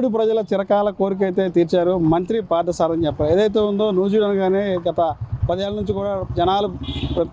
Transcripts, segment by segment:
నూజివీడు ప్రజల చిరకాల కోరిక అయితే తీర్చారు మంత్రి పార్థసారథి చెప్పారు. ఏదైతే ఉందో నూజివీడు అనగానే గత 10 ఏళ్ల నుంచి కూడా జనాలు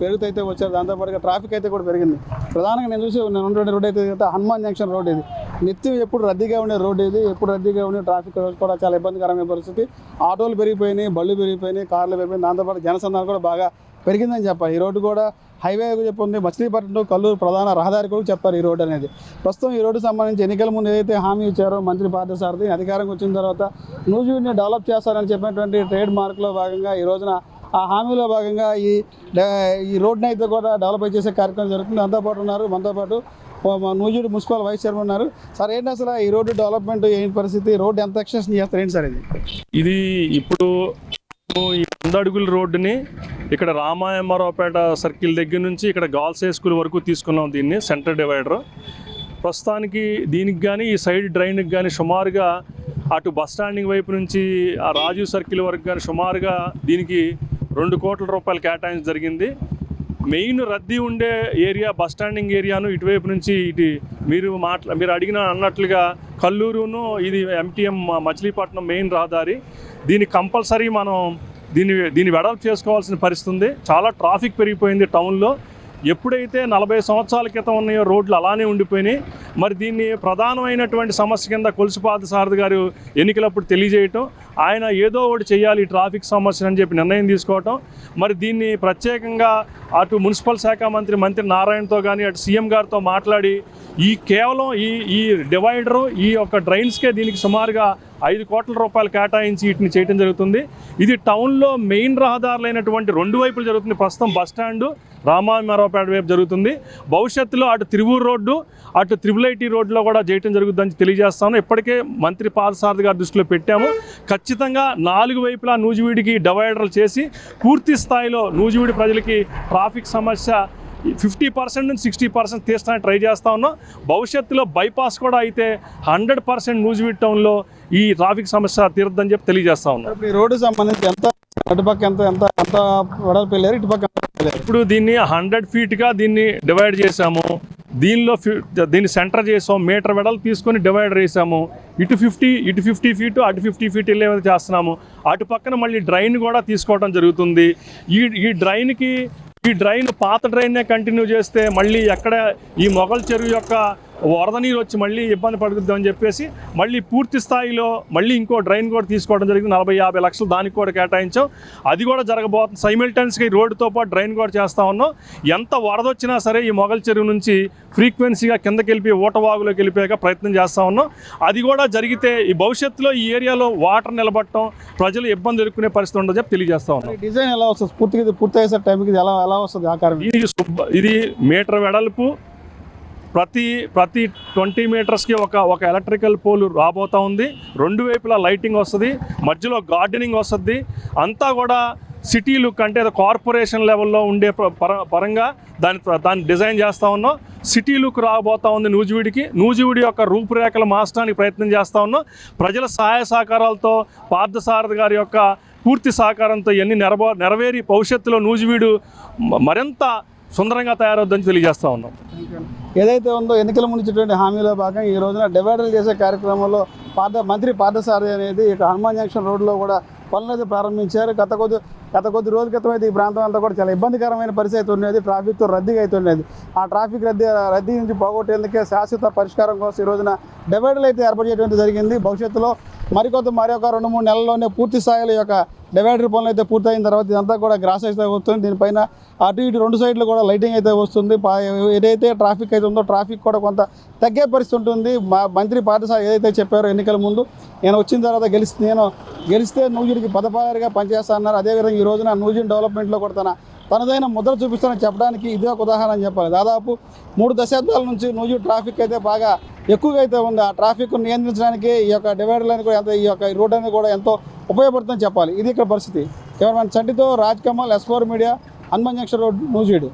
పెరుగుతైతే వచ్చారు. దాంతోపాటుగా ట్రాఫిక్ అయితే కూడా పెరిగింది. ప్రధానంగా నేను ఉన్నటువంటి రోడ్ అయితే హనుమాన్ జంక్షన్ రోడ్. ఇది నిత్యం ఎప్పుడు రద్దీగా ఉండే రోడ్. ఇది ఎప్పుడు రద్దీగా ఉండే ట్రాఫిక్ కూడా చాలా ఇబ్బందికరమైన పరిస్థితి. ఆటోలు పెరిగిపోయినాయి, బళ్ళు పెరిగిపోయినాయి, కార్లు పెరిగిపోయినాయి. దాంతోపాటు జనసంధానం కూడా బాగా పెరిగిందని చెప్పాలి. ఈ రోడ్డు కూడా హైవే చెప్పింది. మచిలీపట్నం కల్లూరు ప్రధాన రహదారి కూడా చెప్పారు ఈ రోడ్డు అనేది. ప్రస్తుతం ఈ రోడ్డు సంబంధించి ఎన్నికల ముందు ఏదైతే హామీ ఇచ్చారో మంత్రి పార్థసారథి అధికారంకి వచ్చిన తర్వాత నూజివీడుని డెవలప్ చేస్తారని చెప్పినటువంటి ట్రేడ్ మార్క్లో భాగంగా ఈ రోజున ఆ హామీలో భాగంగా ఈ రోడ్ని అయితే కూడా డెవలప్ చేసే కార్యక్రమం జరుగుతుంది. దాంతోపాటు ఉన్నారు మనతో పాటు నూజివీడు మున్సిపల్ వైస్ చైర్మన్ ఉన్నారు. సార్, ఏంటి అసలు ఈ రోడ్డు డెవలప్మెంట్ ఏంటి పరిస్థితి? రోడ్డు ఎంత ఎక్స్టెన్షన్ చేస్తారు ఏంటి సార్? ఇది ఇప్పుడు ఈ 100 అడుగుల రోడ్డుని ఇక్కడ రామాయమరావుపేట సర్కిల్ దగ్గర నుంచి ఇక్కడ గర్ల్స్ హై స్కూల్ వరకు తీసుకున్నాం. దీన్ని సెంటర్ డివైడర్. ప్రస్తుతానికి దీనికి కానీ ఈ సైడ్ డ్రైన్కి కానీ సుమారుగా అటు బస్ స్టాండింగ్ వైపు నుంచి ఆ రాజీవ్ సర్కిల్ వరకు కానీ సుమారుగా దీనికి 2 కోట్ల రూపాయలు కేటాయించడం జరిగింది. మెయిన్ రద్దీ ఉండే ఏరియా బస్ స్టాండింగ్ ఏరియాను ఇటువైపు నుంచి మీరు అడిగిన అన్నట్లుగా కల్లూరును ఇది MTM మచిలీపట్నం మెయిన్ రహదారి. దీన్ని కంపల్సరీ మనం దీన్ని వెడల్పు చేసుకోవాల్సిన పరిస్థితి ఉంది. చాలా ట్రాఫిక్ పెరిగిపోయింది టౌన్లో. ఎప్పుడైతే 40 సంవత్సరాల క్రితం ఉన్నాయో రోడ్లు అలానే ఉండిపోయినాయి. మరి దీన్ని ప్రధానమైనటువంటి సమస్య కింద కొలుసు పార్థసారథి గారు ఎన్నికలప్పుడు తెలియజేయటం, ఆయన ఏదో ఒకటి చేయాలి ఈ ట్రాఫిక్ సమస్యను అని చెప్పి నిర్ణయం తీసుకోవటం. మరి దీన్ని ప్రత్యేకంగా అటు మున్సిపల్ శాఖ మంత్రి నారాయణతో కానీ అటు సీఎం గారితో మాట్లాడి కేవలం ఈ డివైడరు ఈ యొక్క డ్రైన్స్కే దీనికి సుమారుగా 5 కోట్ల రూపాయలు కేటాయించి వీటిని చేయడం జరుగుతుంది. ఇది టౌన్లో మెయిన్ రహదారులైనటువంటి 2 వైపులు జరుగుతుంది. ప్రస్తుతం బస్టాండు రామాయమరావుపేట వైపు జరుగుతుంది. భవిష్యత్తులో అటు తిరువూరు రోడ్డు అటు IIIT రోడ్లో కూడా చేయడం జరుగుతుందని తెలియజేస్తాను. ఇప్పటికే మంత్రి పార్థసారథి గారి దృష్టిలో పెట్టాము. ఖచ్చితంగా 4 వైపులా నూజివీడికి డివైడర్లు చేసి పూర్తి స్థాయిలో నూజివీడి ప్రజలకి ట్రాఫిక్ సమస్య 50% నుంచి 60% తీస్తానికి ట్రై చేస్తూ ఉన్నాం. భవిష్యత్తులో బైపాస్ కూడా అయితే 100% నూజివీడ్ టౌన్లో ఈ ట్రాఫిక్ సమస్య తీరుద్దని చెప్పి తెలియజేస్తా ఉన్నాం. ఈ రోడ్డు సంబంధించి అటుపక్క ఎంత వెడల్పు వెళ్ళారు, ఇటుపక్క ఇప్పుడు దీన్ని 100 ఫీట్గా దీన్ని డివైడ్ చేసాము. దీన్ని సెంటర్ చేసాం. మీటర్ వెడల్పు తీసుకొని డివైడర్ వేసాము. ఇటు 50 ఫీటు అటు 50 ఫీట్ వెళ్ళే చేస్తున్నాము. అటు పక్కన మళ్ళీ డ్రైన్ కూడా తీసుకోవడం జరుగుతుంది. ఈ డ్రైన్ పాత డ్రైన్నే కంటిన్యూ చేస్తే మళ్ళీ ఎక్కడ ఈ మొగల్ చెరువు యొక్క వరద నీరు వచ్చి మళ్ళీ ఇబ్బంది పడుతుందని చెప్పేసి మళ్ళీ పూర్తి స్థాయిలో మళ్ళీ ఇంకో డ్రైన్ కూడా తీసుకోవడం జరిగింది. 40-50 లక్షలు దానికి కూడా కేటాయించాం. అది కూడా జరగబోతుంది. సైమిల్టైన్స్గా ఈ రోడ్డుతో పాటు డ్రైన్ కూడా చేస్తూ ఉన్నాం. ఎంత వరద వచ్చినా సరే ఈ మొగల్ చెరువు నుంచి ఫ్రీక్వెన్సీగా కిందకి వెళ్ళి ఓటవాగులోకి వెళ్ళిపోయాక ప్రయత్నం చేస్తూ ఉన్నాం. అది కూడా జరిగితే ఈ భవిష్యత్తులో ఈ ఏరియాలో వాటర్ నిలబడటం, ప్రజలు ఇబ్బంది ఎదుర్కొనే పరిస్థితి ఉండదని చెప్పి తెలియజేస్తా ఉన్నాం. డిజైన్ ఎలా వస్తుంది? పూర్తి అయ్యే టైంకి ఎలా వస్తుంది ఆకారం? ఇది మీటర్ వెడల్పు, ప్రతి 20 మీటర్స్కి ఒక ఎలక్ట్రికల్ పోల్ రాబోతూ ఉంది. 2 వైపులా లైటింగ్ వస్తుంది, మధ్యలో గార్డెనింగ్ వస్తుంది. అంతా కూడా సిటీ లుక్ అంటే కార్పొరేషన్ లెవెల్లో ఉండే పరంగా దాన్ని డిజైన్ చేస్తూ ఉన్నాం. సిటీ లుక్ రాబోతూ ఉంది నూజివీడి యొక్క రూపురేఖలు మార్చడానికి ప్రయత్నం చేస్తూ ఉన్నాం. ప్రజల సహాయ సహకారాలతో పార్థసారథి గారి యొక్క పూర్తి సహకారంతో ఇవన్నీ నెరవేరి భవిష్యత్తులో నూజివీడు మరింత సుందరంగా తయారవుద్దని తెలియజేస్తూ ఉన్నాం. ఏదైతే ఉందో ఎన్నికల ముందు ఇచ్చినటువంటి హామీలో భాగంగా ఈ రోజున డివైడర్లు చేసే కార్యక్రమంలో మంత్రి పార్థసారథి అనేది ఇక హనుమాన్ జంక్షన్ రోడ్లో కూడా పనులు అయితే ప్రారంభించారు. గత కొద్ది రోజుల క్రితం అయితే ఈ ప్రాంతం అంతా కూడా చాలా ఇబ్బందికరమైన పరిస్థితి అయితే ఉన్నది. ట్రాఫిక్తో రద్దీగా అయితే ఉన్నది. ఆ ట్రాఫిక్ రద్దీ నుంచి పోగొట్టేందుకే శాశ్వత పరిష్కారం కోసం ఈ రోజున డివైడర్లు అయితే ఏర్పాటు చేయడం జరిగింది. భవిష్యత్తులో మరొక 2-3 నెలల్లోనే పూర్తి స్థాయిలో ఈ యొక్క డివైడర్ పనులు అయితే పూర్తయిన తర్వాత ఇదంతా కూడా గ్రాస్ అయితే వస్తుంది. దీనిపైన అటు ఇటు 2 సైడ్లు కూడా లైటింగ్ అయితే వస్తుంది. ఏదైతే ట్రాఫిక్ అయితే ఉందో ట్రాఫిక్ కూడా కొంత తగ్గే పరిస్థితి ఉంటుంది. మంత్రి పార్థసారథి ఏదైతే చెప్పారో ఎన్నికల ముందు నేను వచ్చిన తర్వాత గెలిస్తే నూజివీడికి పదపాలరిగా పనిచేస్తా అన్నారు. అదేవిధంగా ఈ రోజున నూజివీడు డెవలప్మెంట్లో కూడా తనదైన ముద్ర చూపిస్తానని చెప్పడానికి ఇదే ఒక ఉదాహరణ అని చెప్పాలి. దాదాపు 3 దశాబ్దాల నుంచి నూజివీడు ట్రాఫిక్ అయితే బాగా ఎక్కువగా అయితే ఉంది. ఆ ట్రాఫిక్ నియంత్రించడానికి ఈ యొక్క డివైడర్లను కూడా ఈ యొక్క రోడ్ అనేది కూడా ఎంతో ఉపయోగపడుతుందని చెప్పాలి. ఇది ఇక్కడ పరిస్థితి. కెమెరామెన్ చంటితో Raj Kamal, S4 media, Hanuman junction road, Nuzvid.